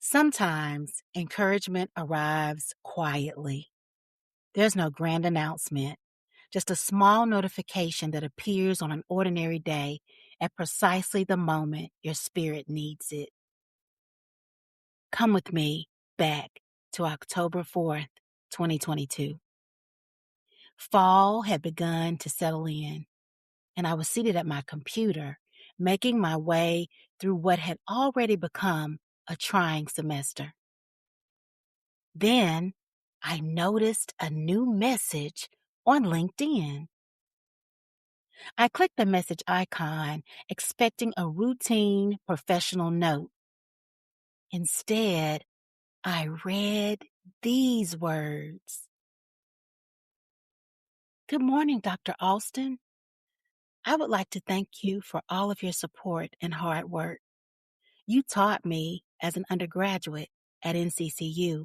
Sometimes encouragement arrives quietly. There's no grand announcement, just a small notification that appears on an ordinary day at precisely the moment your spirit needs it. Come with me back to October 4th, 2022. Fall had begun to settle in, and I was seated at my computer, making my way through what had already become a trying semester. Then I noticed a new message on LinkedIn. I clicked the message icon, expecting a routine professional note. Instead, I read these words. Good morning, Dr. Alston. I would like to thank you for all of your support and hard work. You taught me as an undergraduate at NCCU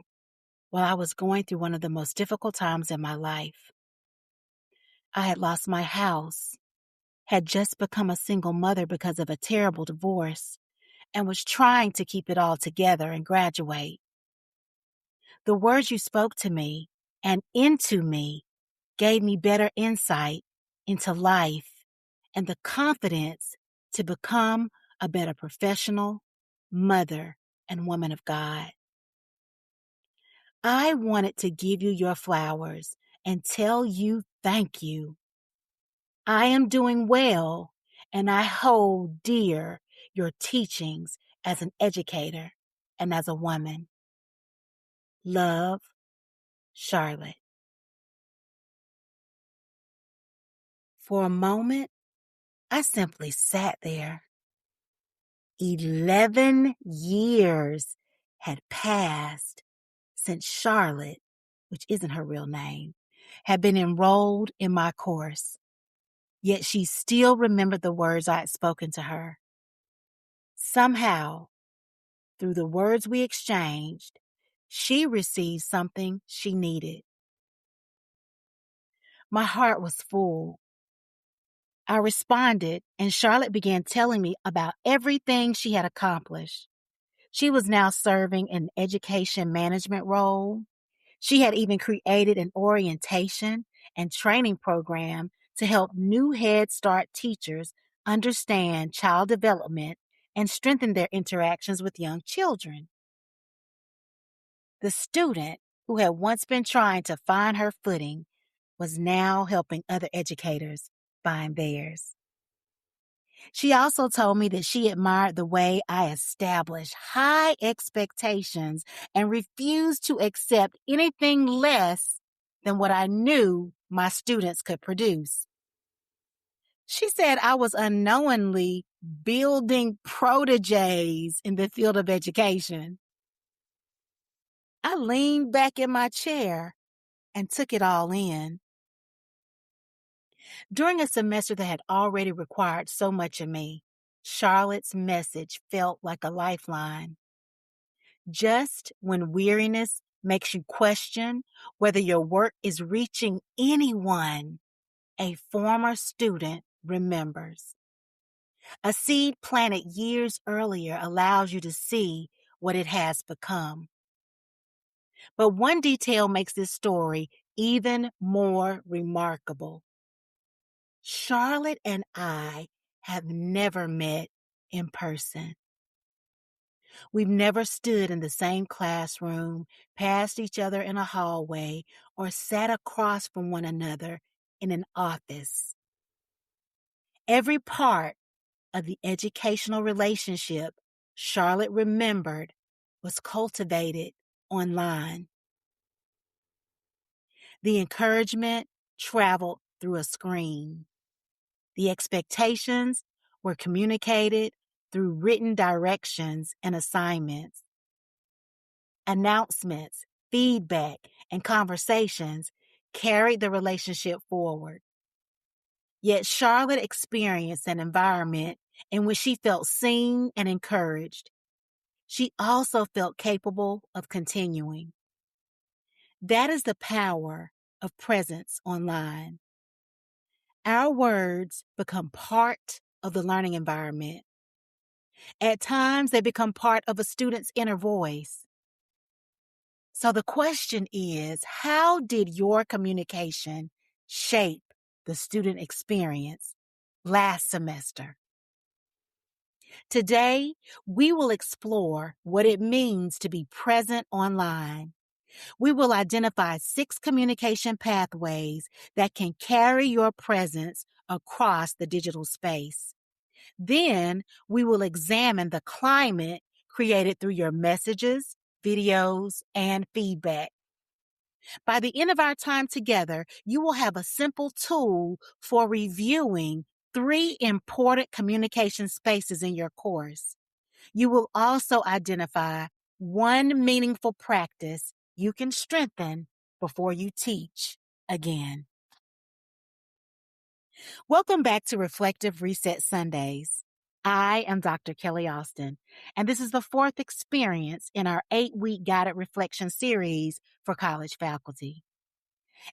while I was going through one of the most difficult times in my life. I had lost my house, had just become a single mother because of a terrible divorce, and was trying to keep it all together and graduate. The words you spoke to me and into me gave me better insight into life and the confidence to become a better professional, mother, and woman of God. I wanted to give you your flowers and tell you thank you. I am doing well, and I hold dear your teachings as an educator and as a woman. Love, Charlotte. For a moment, I simply sat there. 11 years had passed since Charlotte, which isn't her real name, had been enrolled in my course. Yet she still remembered the words I had spoken to her. Somehow, through the words we exchanged, she received something she needed. My heart was full. I responded, and Charlotte began telling me about everything she had accomplished. She was now serving an education management role. She had even created an orientation and training program to help new Head Start teachers understand child development and strengthen their interactions with young children. The student who had once been trying to find her footing was now helping other educators find theirs. She also told me that she admired the way I established high expectations and refused to accept anything less than what I knew my students could produce. She said I was unknowingly building proteges in the field of education. I leaned back in my chair and took it all in. During a semester that had already required so much of me, Charlotte's message felt like a lifeline. Just when weariness makes you question whether your work is reaching anyone, a former student remembers. A seed planted years earlier allows you to see what it has become. But one detail makes this story even more remarkable. Charlotte and I have never met in person. We've never stood in the same classroom, passed each other in a hallway, or sat across from one another in an office. Every part of the educational relationship Charlotte remembered was cultivated online. The encouragement traveled through a screen. The expectations were communicated through written directions and assignments. Announcements, feedback, and conversations carried the relationship forward. Yet Charlotte experienced an environment in which she felt seen and encouraged. She also felt capable of continuing. That is the power of presence online. Our words become part of the learning environment. At times, they become part of a student's inner voice. So the question is, how did your communication shape the student experience last semester? Today, we will explore what it means to be present online. We will identify 6 communication pathways that can carry your presence across the digital space. Then, we will examine the climate created through your messages, videos, and feedback. By the end of our time together, you will have a simple tool for reviewing 3 important communication spaces in your course. You will also identify 1 meaningful practice you can strengthen before you teach again. Welcome back to Reflective Reset Sundays. I am Dr. Kellie Alston, and this is the 4th experience in our 8-week guided reflection series for college faculty.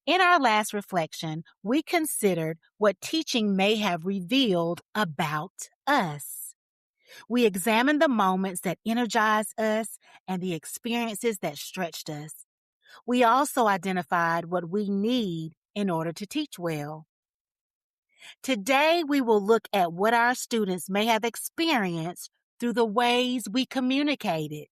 In our last reflection, we considered what teaching may have revealed about us. We examined the moments that energized us and the experiences that stretched us. We also identified what we need in order to teach well. Today, we will look at what our students may have experienced through the ways we communicated.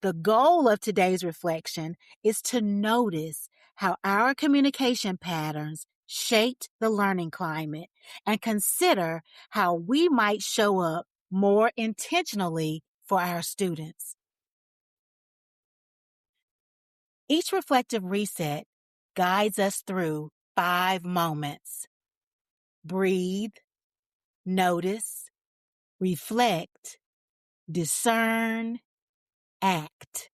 The goal of today's reflection is to notice how our communication patterns shaped the learning climate and consider how we might show up more intentionally for our students. Each reflective reset guides us through 5 moments. Breathe, notice, reflect, discern, act.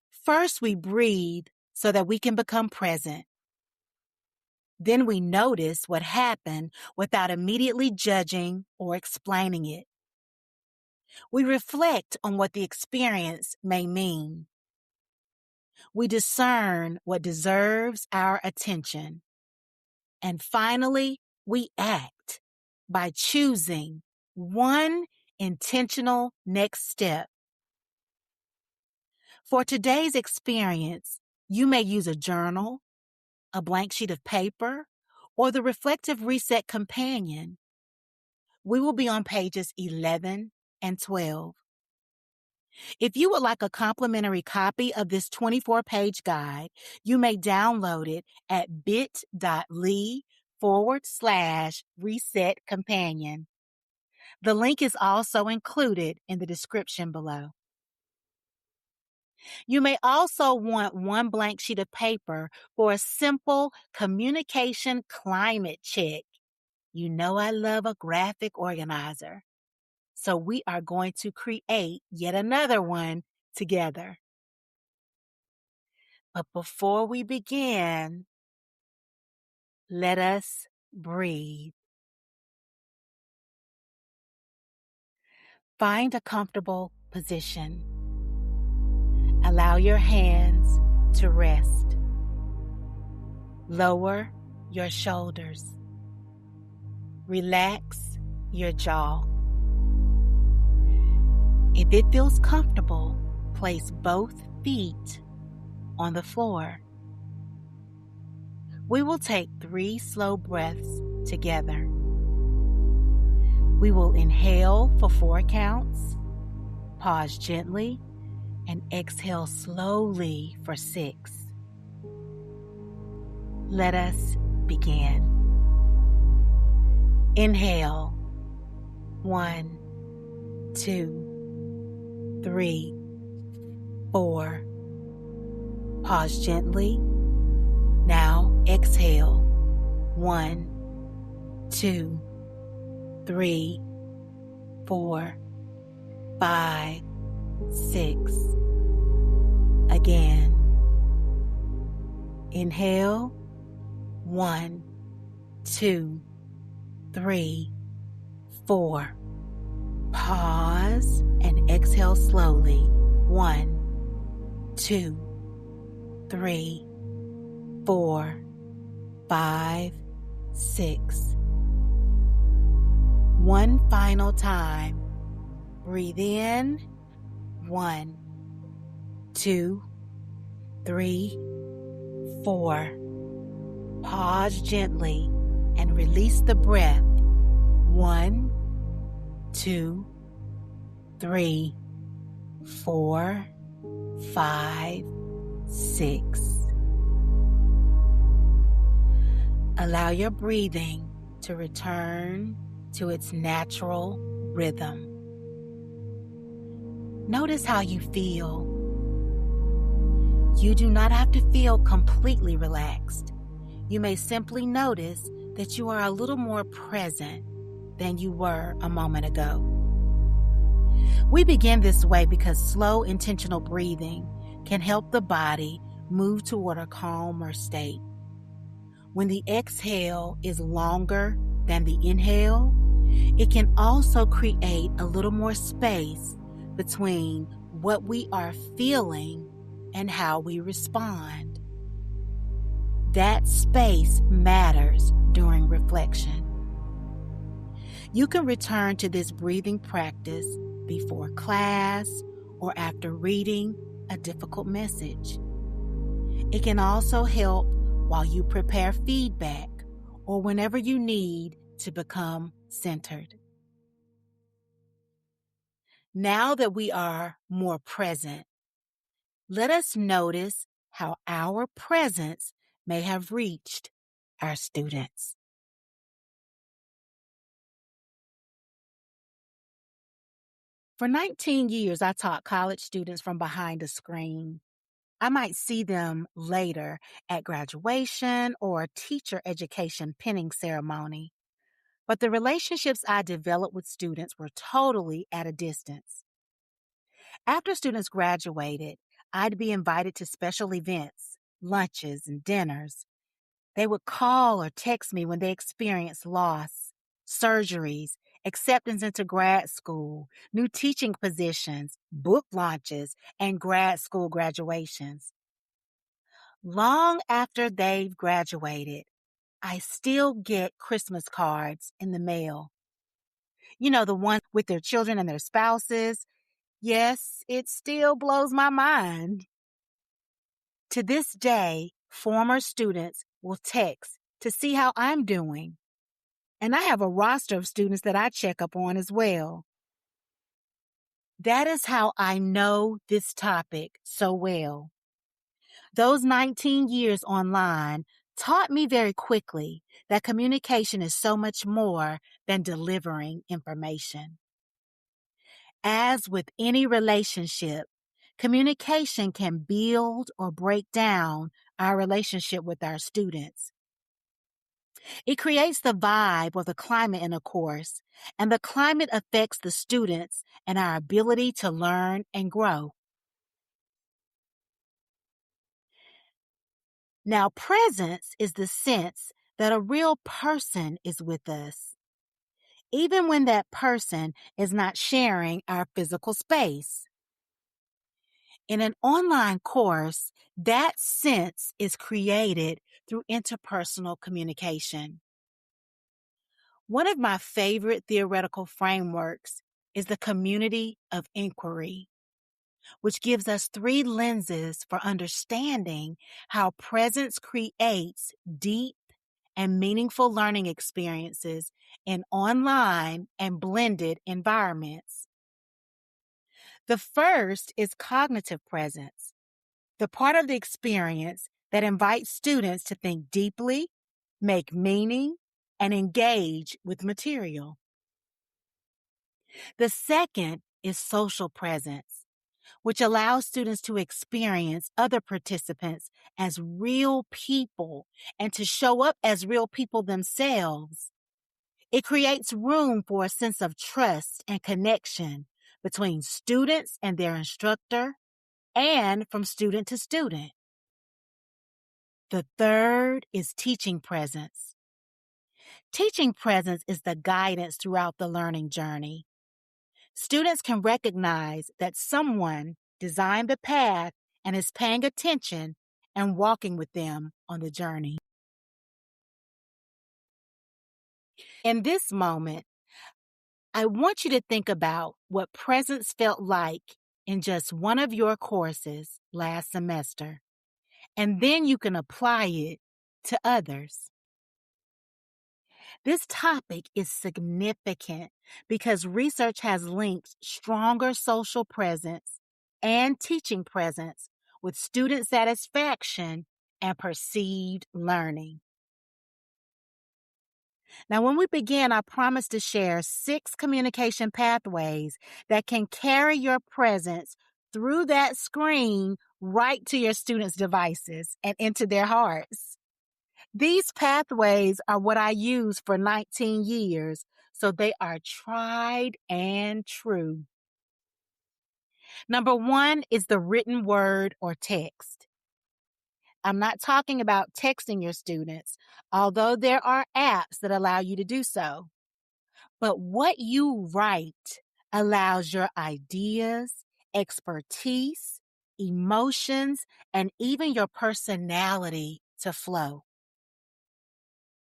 First, we breathe so that we can become present. Then we notice what happened without immediately judging or explaining it. We reflect on what the experience may mean. We discern what deserves our attention. And finally, we act by choosing 1 intentional next step. For today's experience, you may use a journal, a blank sheet of paper, or the Reflective Reset Companion. We will be on pages 11 and 12. If you would like a complimentary copy of this 24-page guide, you may download it at bit.ly/reset companion. The link is also included in the description below. You may also want 1 blank sheet of paper for a simple communication climate check. You know I love a graphic organizer. So we are going to create yet another one together. But before we begin, let us breathe. Find a comfortable position. Allow your hands to rest. Lower your shoulders. Relax your jaw. If it feels comfortable, place both feet on the floor. We will take 3 slow breaths together. We will inhale for 4 counts, pause gently, and exhale slowly for 6. Let us begin. Inhale. 1, 2, 3, 4. Pause gently. Now exhale. 1, 2, 3, 4, 5, 6. Again. Inhale. 1, 2, 3, 4. Pause and exhale slowly. 1, 2, 3, 4, 5, 6. One final time. Breathe in. 1, 2, 3, 4. Pause gently and release the breath. 1, 2, 3, 4, 5, 6. Allow your breathing to return to its natural rhythm. Notice how you feel. You do not have to feel completely relaxed. You may simply notice that you are a little more present than you were a moment ago. We begin this way because slow, intentional breathing can help the body move toward a calmer state. When the exhale is longer than the inhale, it can also create a little more space between what we are feeling and how we respond. That space matters during reflection. You can return to this breathing practice before class or after reading a difficult message. It can also help while you prepare feedback or whenever you need to become centered. Now that we are more present, let us notice how our presence may have reached our students. For 19 years, I taught college students from behind a screen. I might see them later at graduation or a teacher education pinning ceremony, but the relationships I developed with students were totally at a distance. After students graduated, I'd be invited to special events, lunches, and dinners. They would call or text me when they experienced loss, surgeries, acceptance into grad school, new teaching positions, book launches, and grad school graduations. Long after they've graduated, I still get Christmas cards in the mail. The ones with their children and their spouses. Yes, it still blows my mind. To this day, former students will text to see how I'm doing. And I have a roster of students that I check up on as well. That is how I know this topic so well. Those 19 years online taught me very quickly that communication is so much more than delivering information. As with any relationship, communication can build or break down our relationship with our students. It creates the vibe or the climate in a course, and the climate affects the students and our ability to learn and grow. Now, presence is the sense that a real person is with us, even when that person is not sharing our physical space. In an online course, that sense is created through interpersonal communication. One of my favorite theoretical frameworks is the community of inquiry, which gives us 3 lenses for understanding how presence creates deep and meaningful learning experiences in online and blended environments. The first is cognitive presence, the part of the experience that invites students to think deeply, make meaning, and engage with material. The second is social presence, which allows students to experience other participants as real people and to show up as real people themselves. It creates room for a sense of trust and connection between students and their instructor and from student to student. The third is teaching presence. Teaching presence is the guidance throughout the learning journey. Students can recognize that someone designed the path and is paying attention and walking with them on the journey. In this moment, I want you to think about what presence felt like in just one of your courses last semester, and then you can apply it to others. This topic is significant because research has linked stronger social presence and teaching presence with student satisfaction and perceived learning. Now, when we begin, I promise to share 6 communication pathways that can carry your presence through that screen right to your students' devices and into their hearts. These pathways are what I used for 19 years, so they are tried and true. Number 1 is the written word or text. I'm not talking about texting your students, although there are apps that allow you to do so. But what you write allows your ideas, expertise, emotions, and even your personality to flow.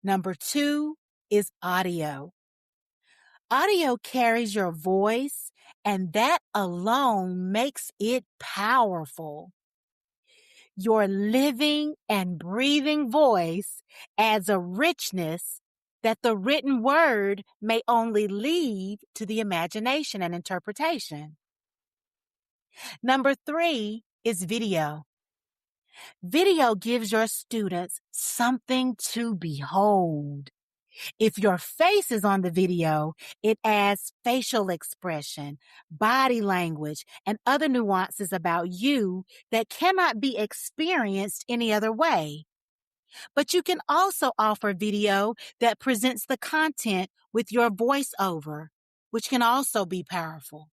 Number 2 is audio. Audio carries your voice, and that alone makes it powerful. Your living and breathing voice adds a richness that the written word may only leave to the imagination and interpretation. Number 3 is video. Video gives your students something to behold. If your face is on the video, it adds facial expression, body language, and other nuances about you that cannot be experienced any other way. But you can also offer video that presents the content with your voiceover, which can also be powerful.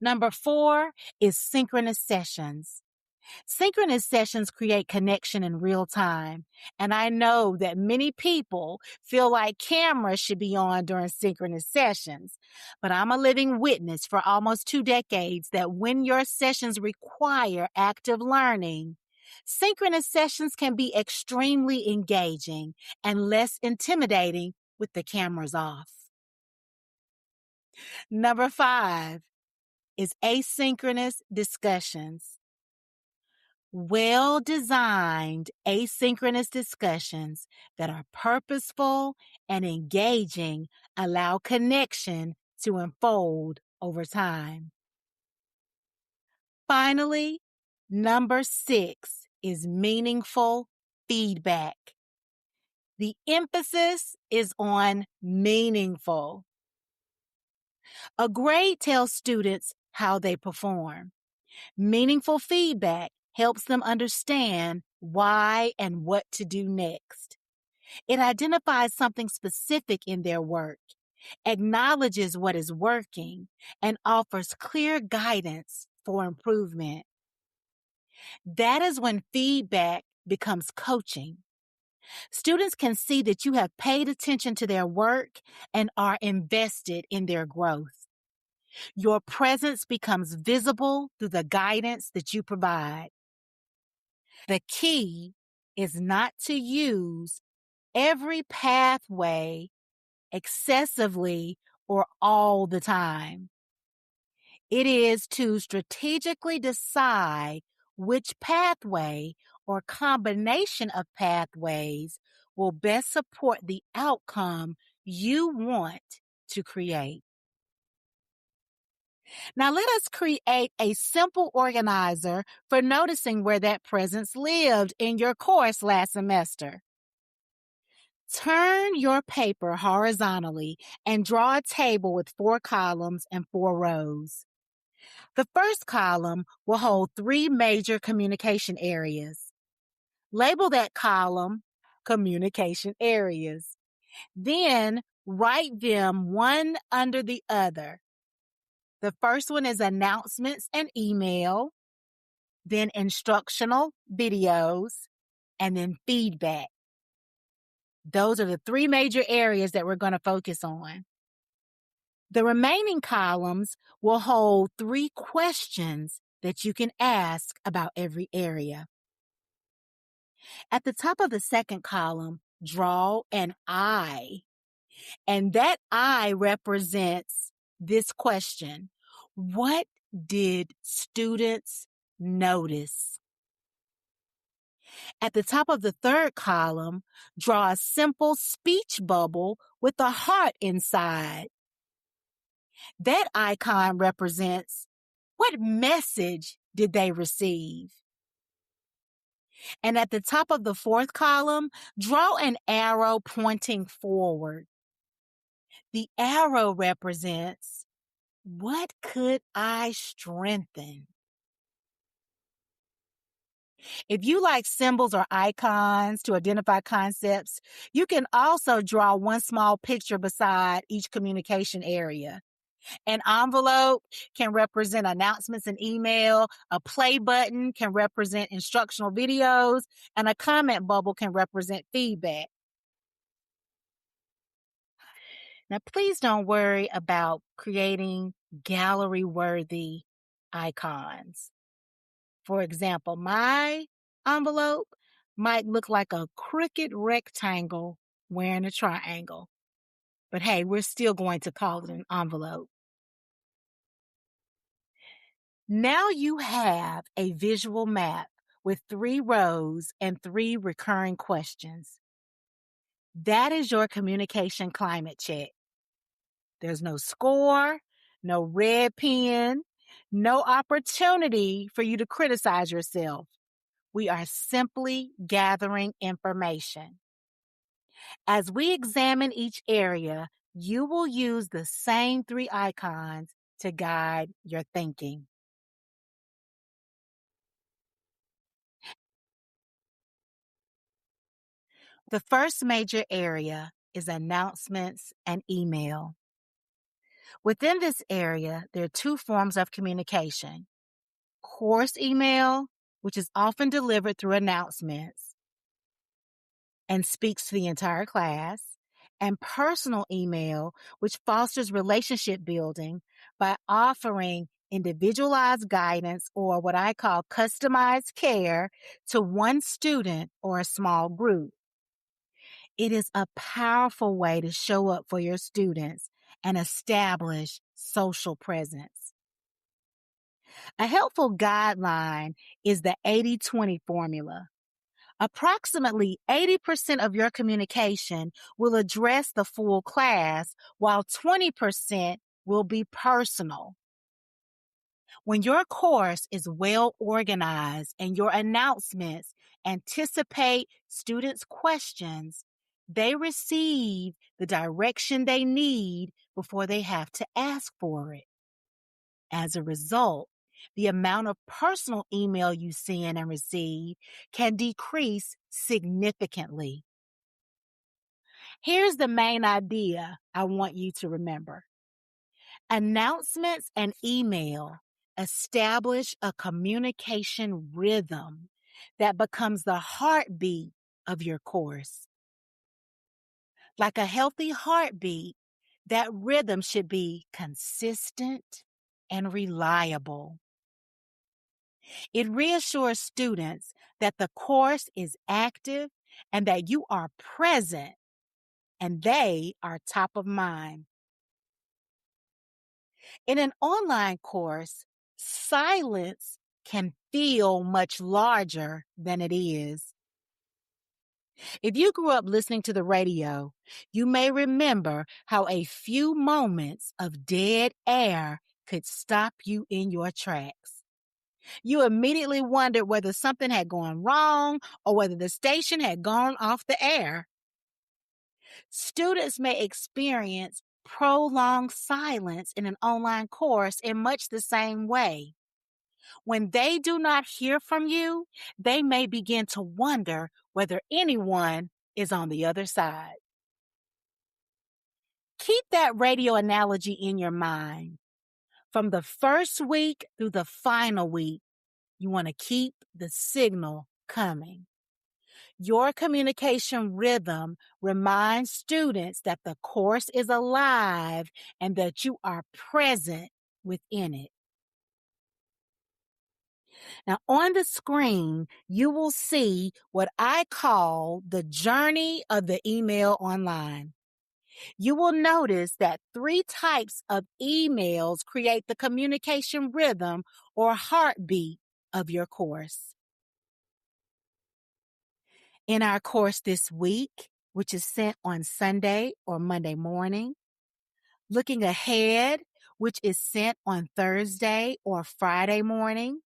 Number 4 is synchronous sessions. Synchronous sessions create connection in real time, and I know that many people feel like cameras should be on during synchronous sessions, but I'm a living witness for almost 2 decades that when your sessions require active learning, synchronous sessions can be extremely engaging and less intimidating with the cameras off. Number 5 is asynchronous discussions. Well-designed asynchronous discussions that are purposeful and engaging allow connection to unfold over time. Finally, number 6 is meaningful feedback. The emphasis is on meaningful. A grade tells students how they perform. Meaningful feedback helps them understand why and what to do next. It identifies something specific in their work, acknowledges what is working, and offers clear guidance for improvement. That is when feedback becomes coaching. Students can see that you have paid attention to their work and are invested in their growth. Your presence becomes visible through the guidance that you provide. The key is not to use every pathway excessively or all the time. It is to strategically decide which pathway or combination of pathways will best support the outcome you want to create. Now let us create a simple organizer for noticing where that presence lived in your course last semester. Turn your paper horizontally and draw a table with 4 columns and 4 rows. The first column will hold 3 major communication areas. Label that column Communication Areas. Then write them one under the other. The first one is announcements and email, then instructional videos, and then feedback. Those are the 3 major areas that we're going to focus on. The remaining columns will hold 3 questions that you can ask about every area. At the top of the second column, draw an eye. And that I represents this question. What did students notice? At the top of the third column, draw a simple speech bubble with a heart inside. That icon represents what message did they receive? And at the top of the fourth column, draw an arrow pointing forward. The arrow represents what could I strengthen? If you like symbols or icons to identify concepts, you can also draw one small picture beside each communication area. An envelope can represent announcements and email. A play button can represent instructional videos, and a comment bubble can represent feedback. Now, please don't worry about creating gallery-worthy icons. For example, my envelope might look like a crooked rectangle wearing a triangle. But hey, we're still going to call it an envelope. Now you have a visual map with 3 rows and 3 recurring questions. That is your communication climate check. There's no score, no red pen, no opportunity for you to criticize yourself. We are simply gathering information. As we examine each area, you will use the same 3 icons to guide your thinking. The first major area is announcements and email. Within this area, there are 2 forms of communication. Course email, which is often delivered through announcements and speaks to the entire class, and personal email, which fosters relationship building by offering individualized guidance or what I call customized care to one student or a small group. It is a powerful way to show up for your students and establish social presence. A helpful guideline is the 80-20 formula. Approximately 80% of your communication will address the full class, while 20% will be personal. When your course is well organized and your announcements anticipate students' questions, they receive the direction they need before they have to ask for it. As a result, the amount of personal email you send and receive can decrease significantly. Here's the main idea I want you to remember. Announcements and email establish a communication rhythm that becomes the heartbeat of your course. Like a healthy heartbeat, that rhythm should be consistent and reliable. It reassures students that the course is active and that you are present and they are top of mind. In an online course, silence can feel much larger than it is. If you grew up listening to the radio, you may remember how a few moments of dead air could stop you in your tracks. You immediately wondered whether something had gone wrong or whether the station had gone off the air. Students may experience prolonged silence in an online course in much the same way. When they do not hear from you, they may begin to wonder whether anyone is on the other side. Keep that radio analogy in your mind. From the first week through the final week, you want to keep the signal coming. Your communication rhythm reminds students that the course is alive and that you are present within it. Now, on the screen, you will see what I call the journey of the email online. You will notice that 3 types of emails create the communication rhythm or heartbeat of your course. In our course this week, which is sent on Sunday or Monday morning, looking ahead, which is sent on Thursday or Friday morning,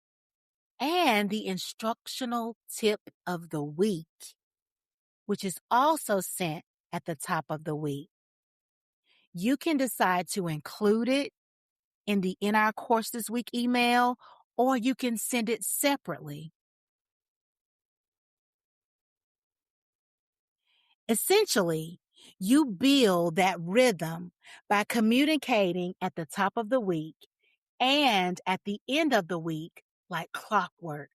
and the instructional tip of the week, which is also sent at the top of the week. You can decide to include it in the In Our Course This Week email, or you can send it separately. Essentially, you build that rhythm by communicating at the top of the week and at the end of the week like clockwork.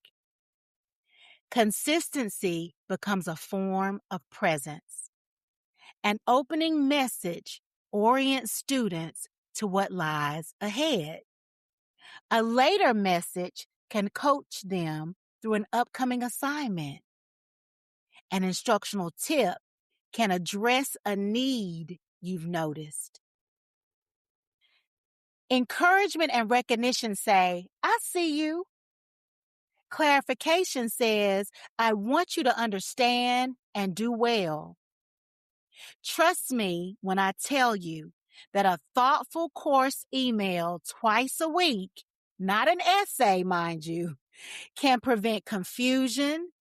Consistency becomes a form of presence. An opening message orients students to what lies ahead. A later message can coach them through an upcoming assignment. An instructional tip can address a need you've noticed. Encouragement and recognition say, I see you. Clarification says, I want you to understand and do well. Trust me when I tell you that a thoughtful course email twice a week, not an essay, mind you, can prevent confusion.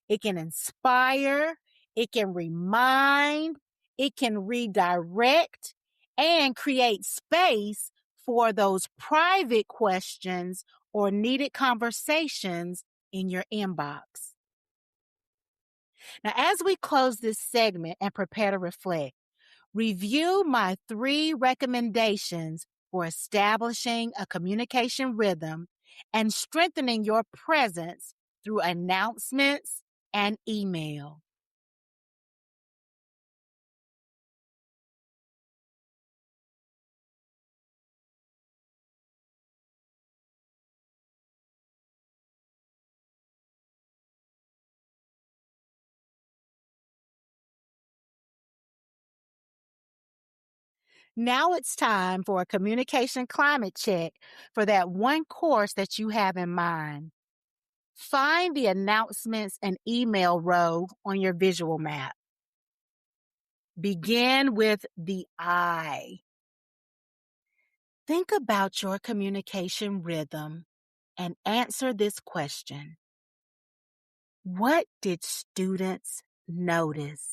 It can inspire. It can remind. It can redirect and create space for those private questions or needed conversations in your inbox. Now, as we close this segment and prepare to reflect, review my 3 recommendations for establishing a communication rhythm and strengthening your presence through announcements and email. Now it's time for a communication climate check for that one course that you have in mind. Find the announcements and email row on your visual map. Begin with the I. Think about your communication rhythm and answer this question. What did students notice?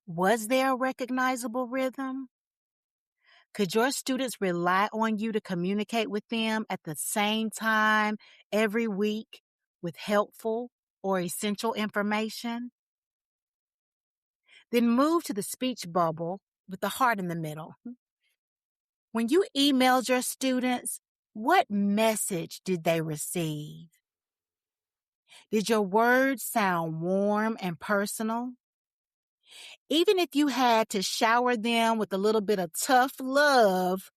Was there a recognizable rhythm? Could your students rely on you to communicate with them at the same time every week with helpful or essential information? Then move to the speech bubble with the heart in the middle. When you emailed your students, what message did they receive? Did your words sound warm and personal? Even if you had to shower them with a little bit of tough love,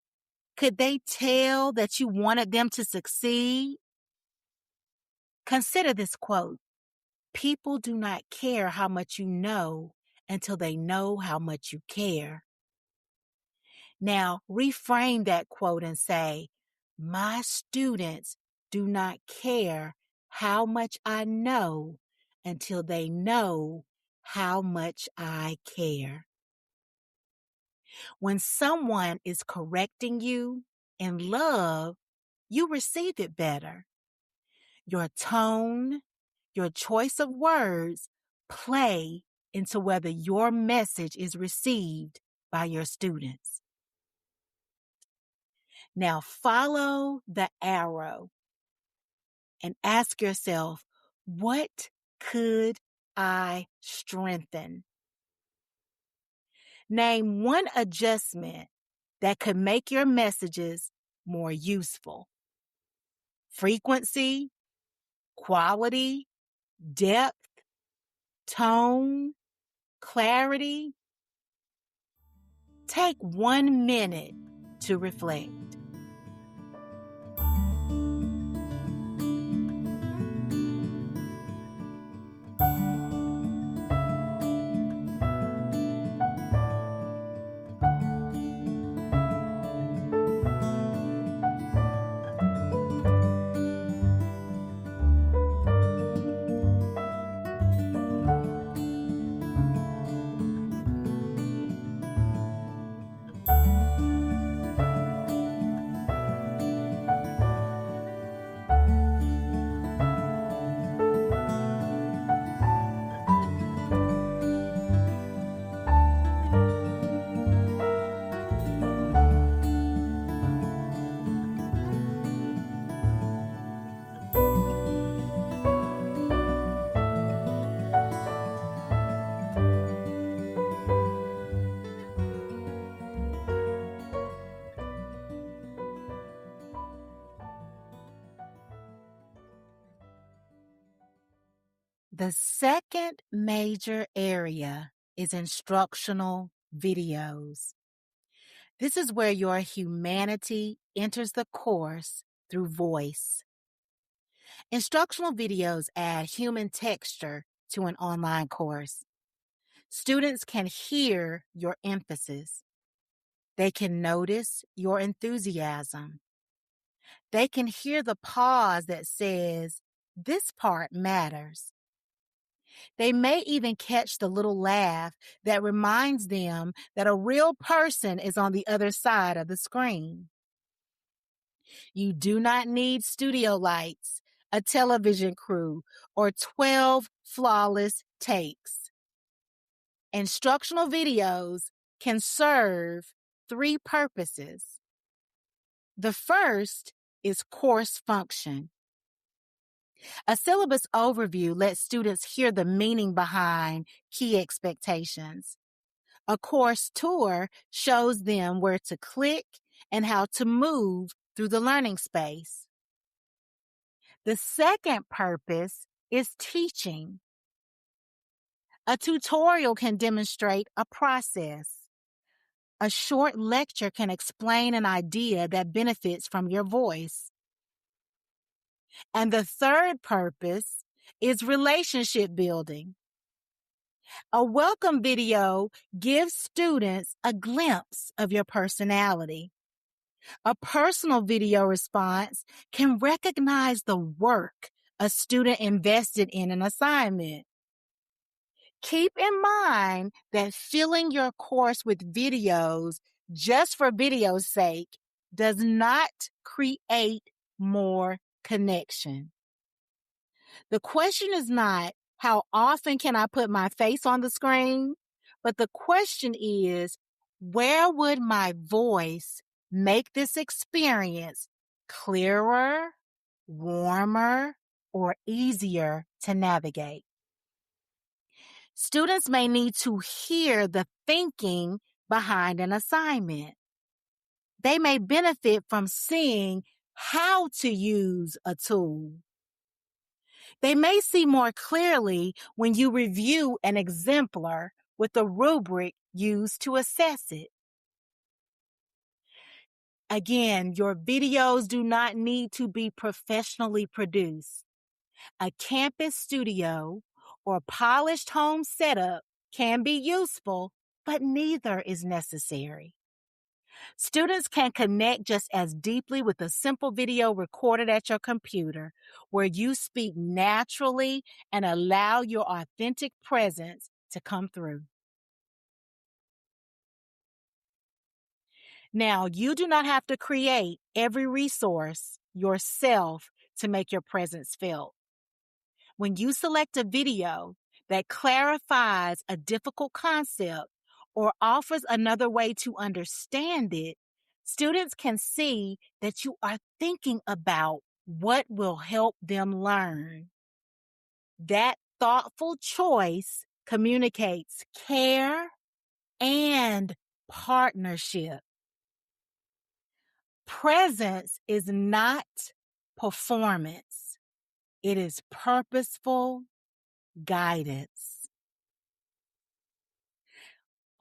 could they tell that you wanted them to succeed? Consider this quote. People do not care how much you know until they know how much you care. Now, reframe that quote and say, my students do not care how much I know until they know how much I care. When someone is correcting you in love, you receive it better. Your tone, your choice of words play into whether your message is received by your students. Now follow the arrow and ask yourself, what could I strengthen? Name one adjustment that could make your messages more useful. Frequency, quality, depth, tone, clarity. Take 1 minute to reflect. The second major area is instructional videos. This is where your humanity enters the course through voice. Instructional videos add human texture to an online course. Students can hear your emphasis. They can notice your enthusiasm. They can hear the pause that says, "This part matters." They may even catch the little laugh that reminds them that a real person is on the other side of the screen. You do not need studio lights, a television crew, or 12 flawless takes. Instructional videos can serve three purposes. The first is course function. A syllabus overview lets students hear the meaning behind key expectations. A course tour shows them where to click and how to move through the learning space. The second purpose is teaching. A tutorial can demonstrate a process. A short lecture can explain an idea that benefits from your voice. And the third purpose is relationship building. A welcome video gives students a glimpse of your personality. A personal video response can recognize the work a student invested in an assignment. Keep in mind that filling your course with videos just for video's sake does not create more connection. The question is not, how often can I put my face on the screen? But the question is, where would my voice make this experience clearer, warmer, or easier to navigate? Students may need to hear the thinking behind an assignment. They may benefit from seeing how to use a tool. They may see more clearly when you review an exemplar with a rubric used to assess it. Again, your videos do not need to be professionally produced. A campus studio or polished home setup can be useful, but neither is necessary. Students can connect just as deeply with a simple video recorded at your computer, where you speak naturally and allow your authentic presence to come through. Now, you do not have to create every resource yourself to make your presence felt. When you select a video that clarifies a difficult concept or offers another way to understand it, students can see that you are thinking about what will help them learn. That thoughtful choice communicates care and partnership. Presence is not performance. It is purposeful guidance.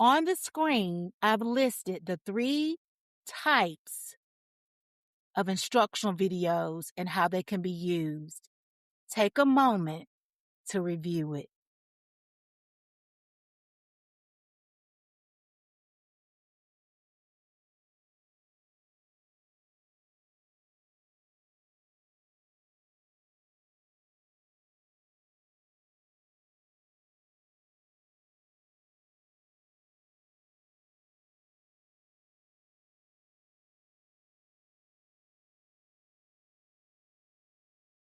On the screen, I've listed the three types of instructional videos and how they can be used. Take a moment to review it.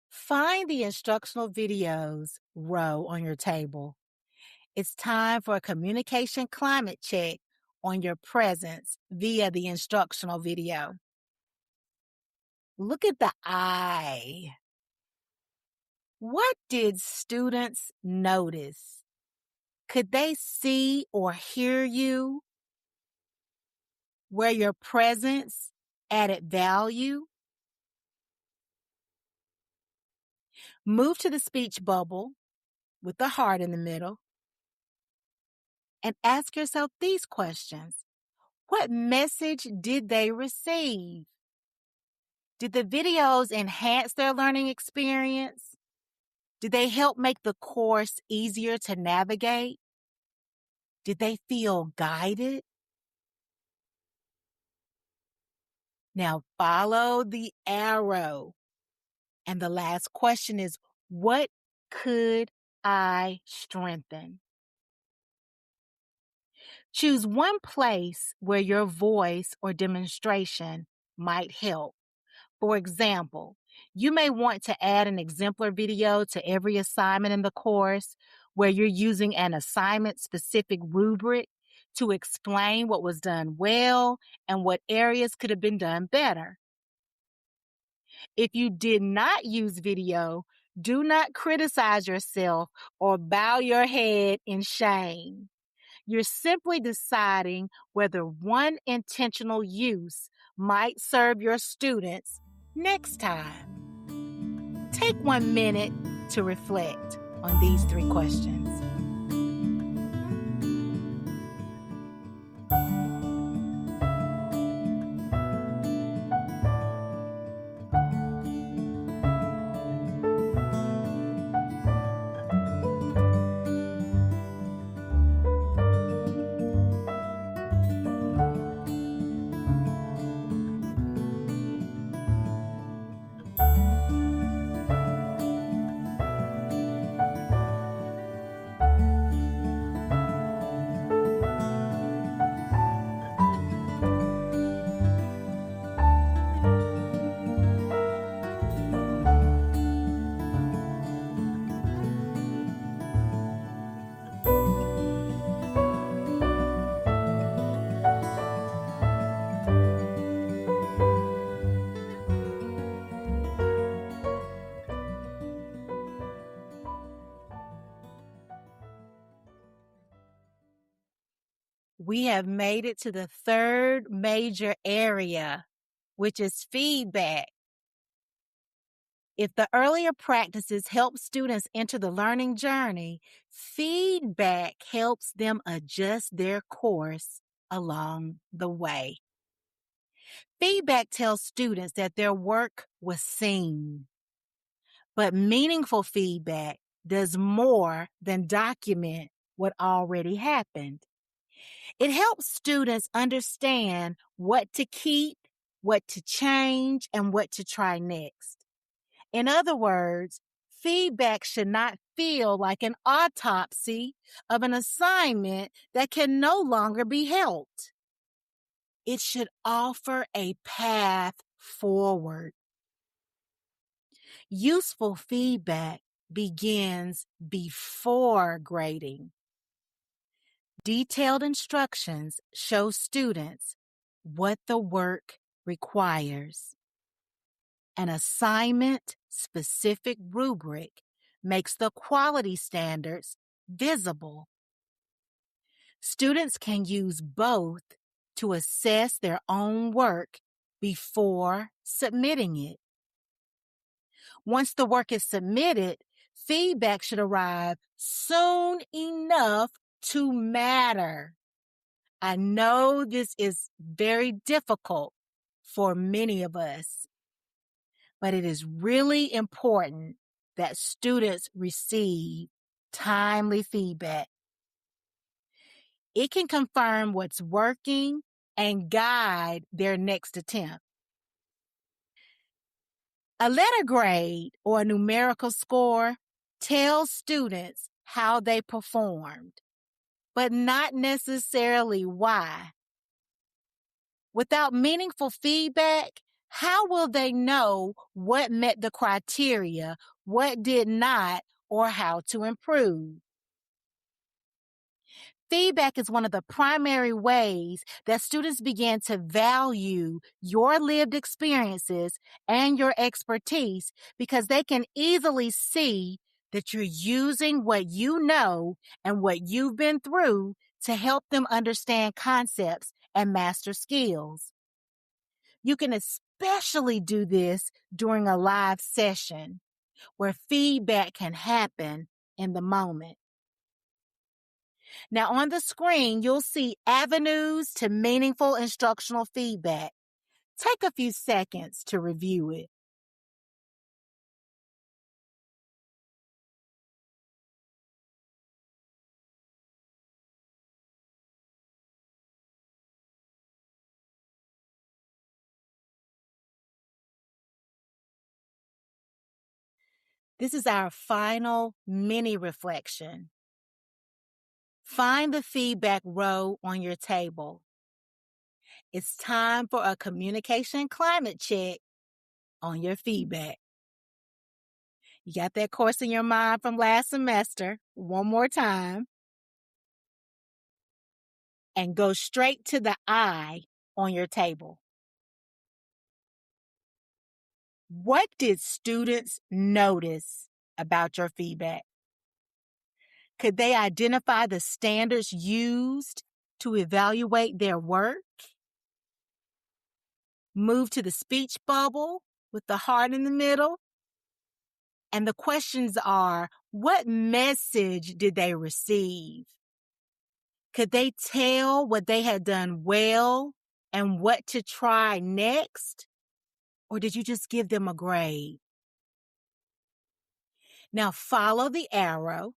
Find the instructional videos row on your table. It's time for a communication climate check on your presence via the instructional video. Look at the eye. What did students notice? Could they see or hear you? Where your presence added value? Move to the speech bubble with the heart in the middle, and ask yourself these questions. What message did they receive? Did the videos enhance their learning experience? Did they help make the course easier to navigate? Did they feel guided? Now follow the arrow. And the last question is, what could I strengthen? Choose one place where your voice or demonstration might help. For example, you may want to add an exemplar video to every assignment in the course where you're using an assignment-specific rubric to explain what was done well and what areas could have been done better. If you did not use video, do not criticize yourself or bow your head in shame. You're simply deciding whether one intentional use might serve your students next time. Take 1 minute to reflect on these 3 questions. We have made it to the 3rd major area, which is feedback. If the earlier practices help students enter the learning journey, feedback helps them adjust their course along the way. Feedback tells students that their work was seen. But meaningful feedback does more than document what already happened. It helps students understand what to keep, what to change, and what to try next. In other words, feedback should not feel like an autopsy of an assignment that can no longer be helped. It should offer a path forward. Useful feedback begins before grading. Detailed instructions show students what the work requires. An assignment-specific rubric makes the quality standards visible. Students can use both to assess their own work before submitting it. Once the work is submitted, feedback should arrive soon enough to matter. I know this is very difficult for many of us, but it is really important that students receive timely feedback. It can confirm what's working and guide their next attempt. A letter grade or a numerical score tells students how they performed, but not necessarily why. Without meaningful feedback, how will they know what met the criteria, what did not, or how to improve? Feedback is one of the primary ways that students begin to value your lived experiences and your expertise because they can easily see that you're using what you know and what you've been through to help them understand concepts and master skills. You can especially do this during a live session where feedback can happen in the moment. Now, on the screen, you'll see avenues to meaningful instructional feedback. Take a few seconds to review it. This is our final mini reflection. Find the feedback row on your table. It's time for a communication climate check on your feedback. You got that course in your mind from last semester. One more time. And go straight to the I on your table. What did students notice about your feedback? Could they identify the standards used to evaluate their work? Move to the speech bubble with the heart in the middle. And the questions are, what message did they receive? Could they tell what they had done well and what to try next? Or did you just give them a grade? Now follow the arrow.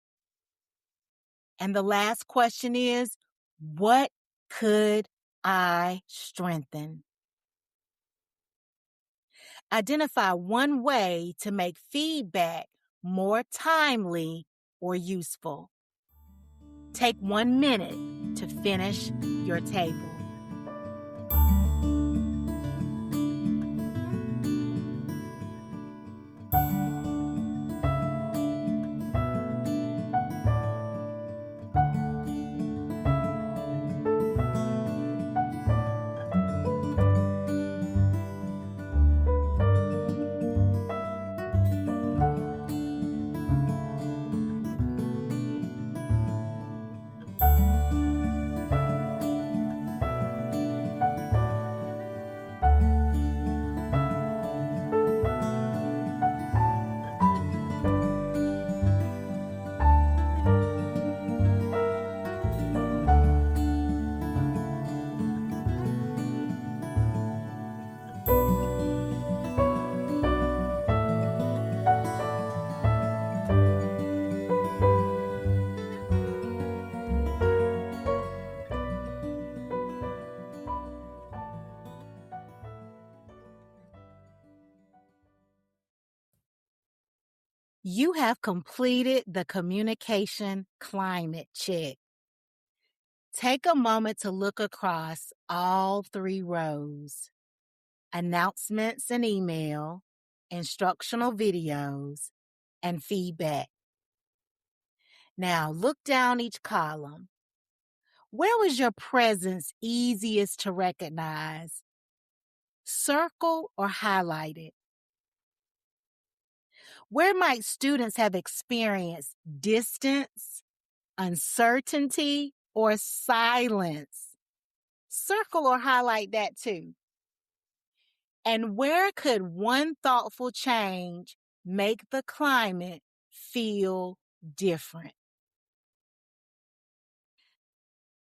And the last question is, what could I strengthen? Identify one way to make feedback more timely or useful. Take 1 minute to finish your table. You have completed the communication climate check. Take a moment to look across all 3 rows: announcements and email, instructional videos, and feedback. Now look down each column. Where was your presence easiest to recognize? Circle or highlight it. Where might students have experienced distance, uncertainty, or silence? Circle or highlight that too. And where could one thoughtful change make the climate feel different?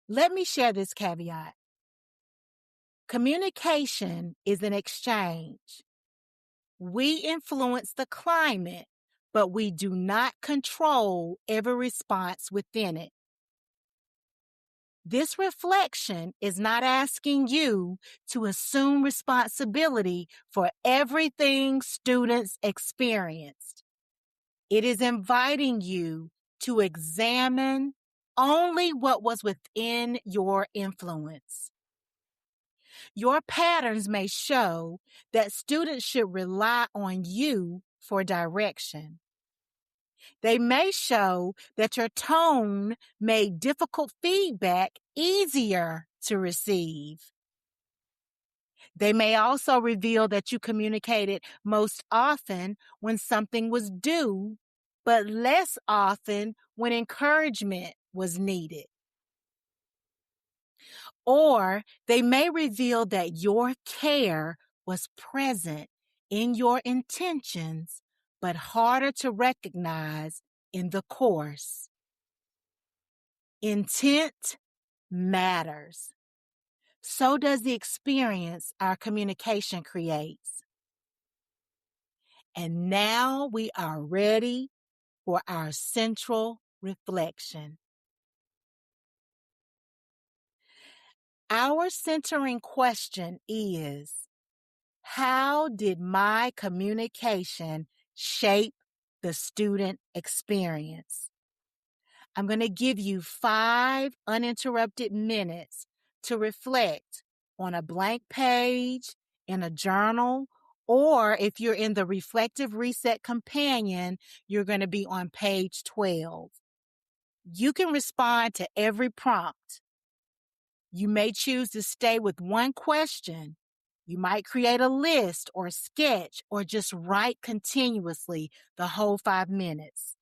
Let me share this caveat. Communication is an exchange. We influence the climate, but we do not control every response within it. This reflection is not asking you to assume responsibility for everything students experienced. It is inviting you to examine only what was within your influence. Your patterns may show that students should rely on you for direction. They may show that your tone made difficult feedback easier to receive. They may also reveal that you communicated most often when something was due, but less often when encouragement was needed. Or they may reveal that your care was present in your intentions, but harder to recognize in the course. Intent matters. So does the experience our communication creates. And now we are ready for our central reflection. Our centering question is, how did my communication shape the student experience? I'm going to give you 5 uninterrupted minutes to reflect on a blank page, in a journal, or if you're in the Reflective Reset Companion, you're going to be on page 12. You can respond to every prompt. You may choose to stay with one question. You might create a list or sketch or just write continuously the whole 5 minutes.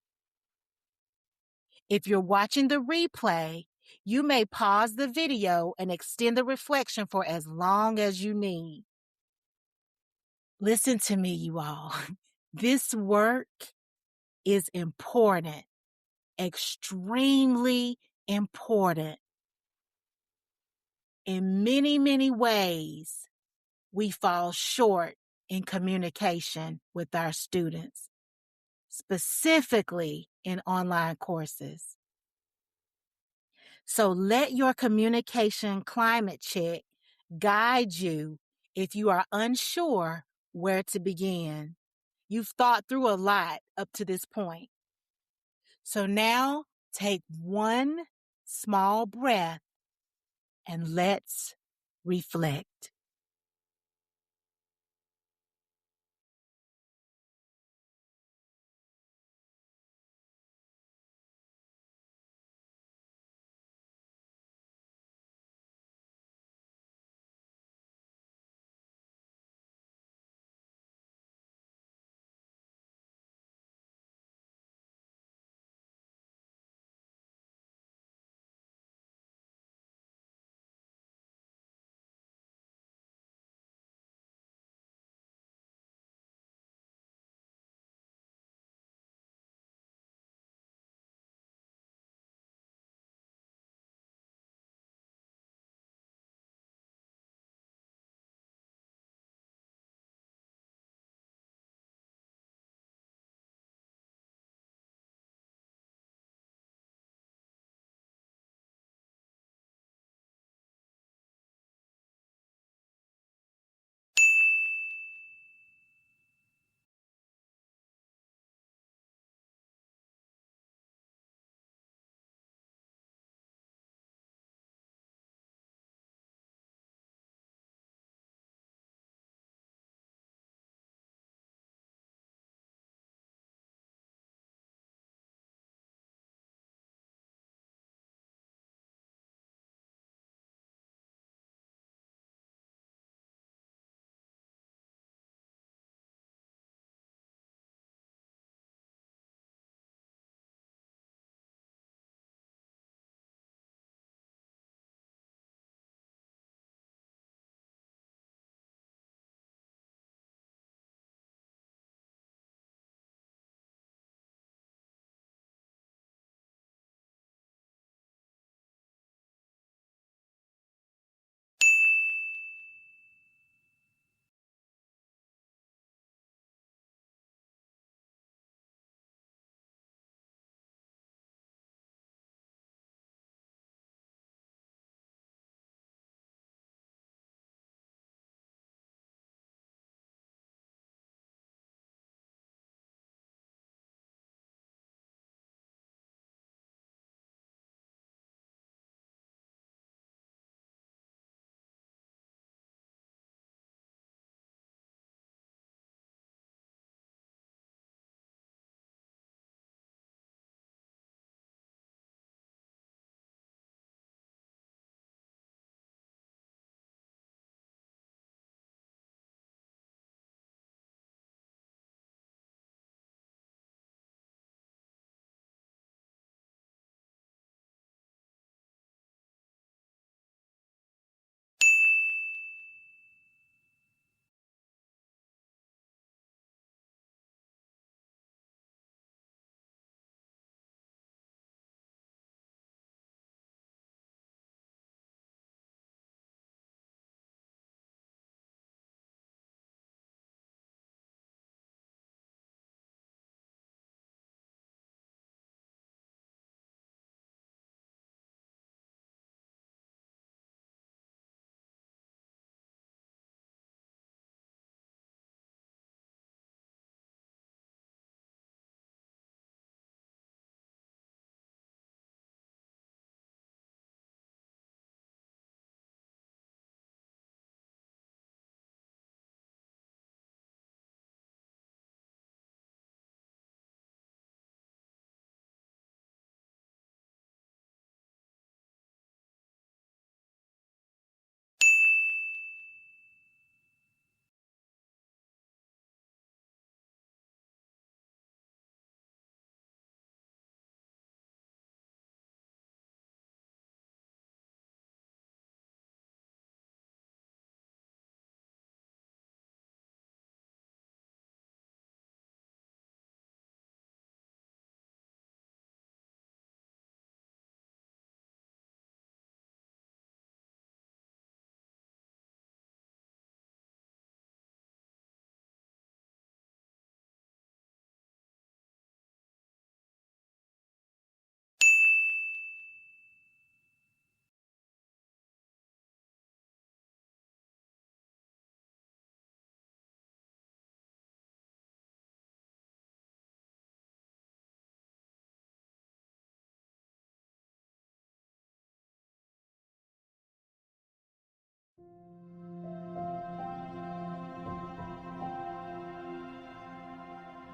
If you're watching the replay, you may pause the video and extend the reflection for as long as you need. Listen to me, you all. This work is important, extremely important. In many, many ways, we fall short in communication with our students, specifically in online courses. So let your communication climate check guide you if you are unsure where to begin. You've thought through a lot up to this point. So now take one small breath and let's reflect.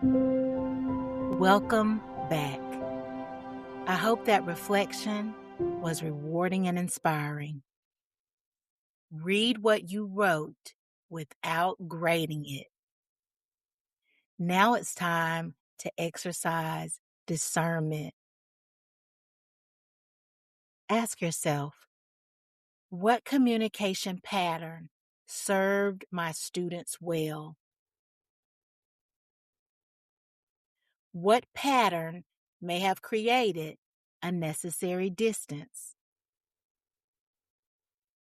Welcome back. I hope that reflection was rewarding and inspiring. Read what you wrote without grading it. Now it's time to exercise discernment. Ask yourself, what communication pattern served my students well? What pattern may have created unnecessary distance?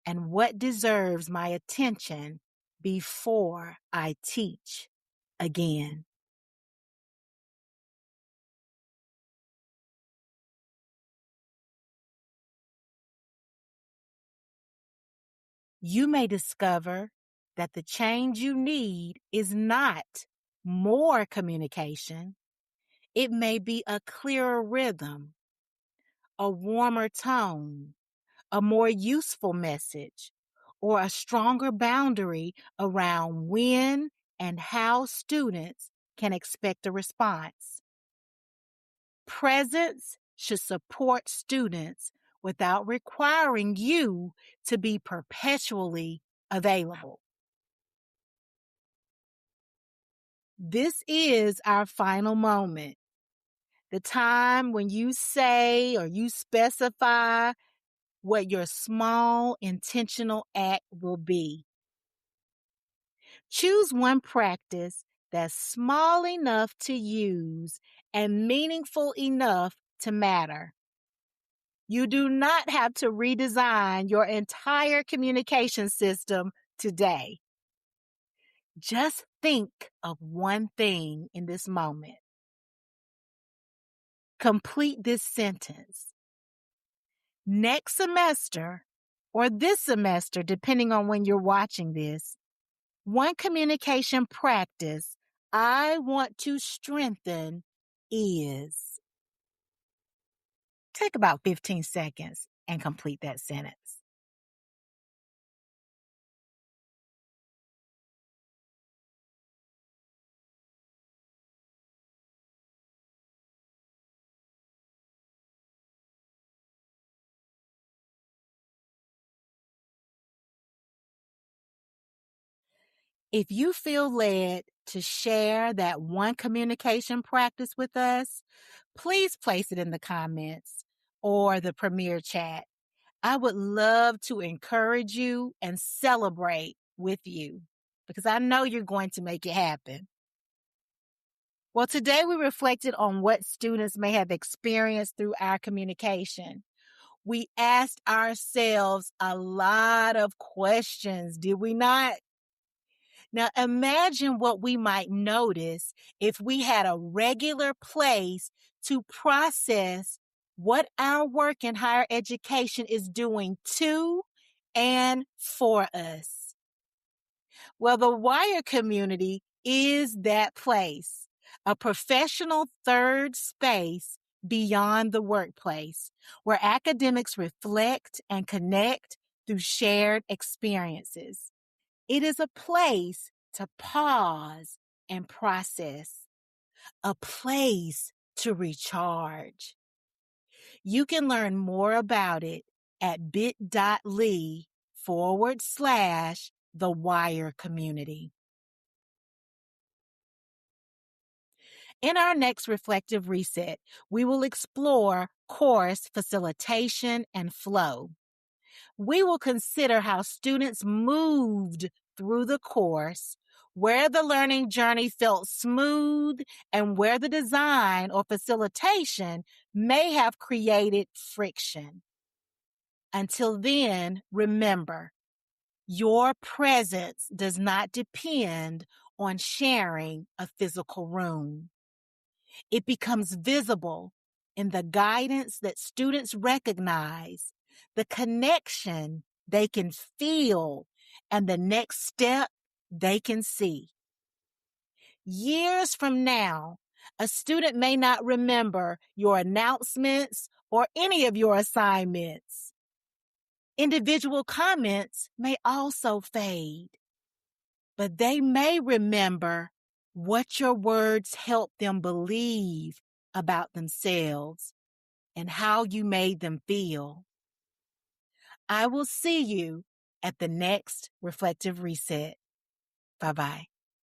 And what deserves my attention before I teach again? You may discover that the change you need is not more communication. It may be a clearer rhythm, a warmer tone, a more useful message, or a stronger boundary around when and how students can expect a response. Presence should support students without requiring you to be perpetually available. This is our final moment, the time when you say or you specify what your small intentional act will be. Choose one practice that's small enough to use and meaningful enough to matter. You do not have to redesign your entire communication system today. Just think of one thing in this moment. Complete this sentence. Next semester, or this semester, depending on when you're watching this, one communication practice I want to strengthen is. Take about 15 seconds and complete that sentence. If you feel led to share that one communication practice with us, please place it in the comments or the Premiere chat. I would love to encourage you and celebrate with you because I know you're going to make it happen. Well, today we reflected on what students may have experienced through our communication. We asked ourselves a lot of questions, did we not? Now, imagine what we might notice if we had a regular place to process what our work in higher education is doing to and for us. Well, the WIRE community is that place, a professional third space beyond the workplace, where academics reflect and connect through shared experiences. It is a place to pause and process, a place to recharge. You can learn more about it at bit.ly/The Wire Community. In our next reflective reset, we will explore course facilitation and flow. We will consider how students moved through the course, where the learning journey felt smooth, and where the design or facilitation may have created friction. Until then, remember, your presence does not depend on sharing a physical room. It becomes visible in the guidance that students recognize, the connection they can feel, and the next step they can see. Years from now, a student may not remember your announcements or any of your assignments. Individual comments may also fade, but they may remember what your words helped them believe about themselves and how you made them feel. I will see you at the next Reflective Reset. Bye-bye.